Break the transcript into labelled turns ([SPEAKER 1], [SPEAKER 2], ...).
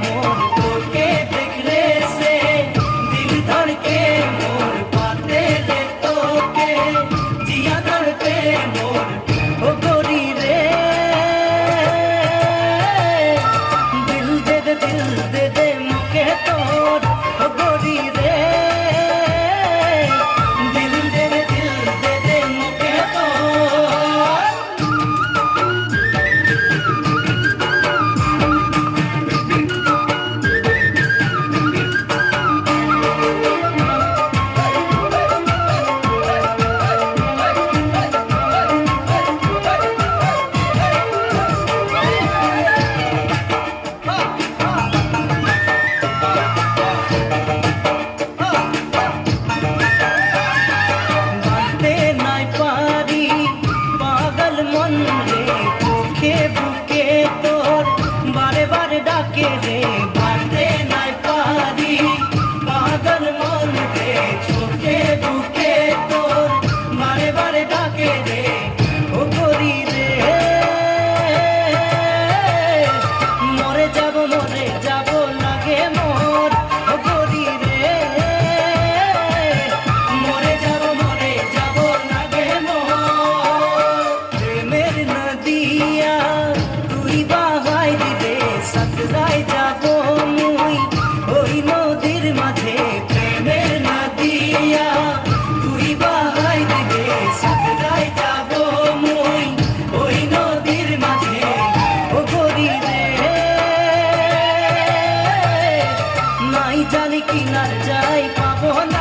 [SPEAKER 1] मोर तोके देखले से दिल धड़के मोर बाते ले तोके जिया धड़के मोर ओ गोरी रे दिल दे दे मुके तोर ओ गोरी रे दिल दे दे मुके तोर मन रे चोखे बुके तोर बारे बारे डाके रे बाते नाय पारी पागल मन रे चोखे बुके तोर बारे बारे डाके रे ओ गोरी रे मरे जाबो লাগে মোর ও গোরি রে মরে যাবো লাগে নদিয়া তুই বাহাই দিলে সাতরাই যাব মুই ওই নদীর মাঝে প্রেমের নদিয়া তুই বাহাই দিলে সাতরাই যাব মুই ওই নদীর মাঝে ও গরি রে নাই জানি কিনার যাই পাবো না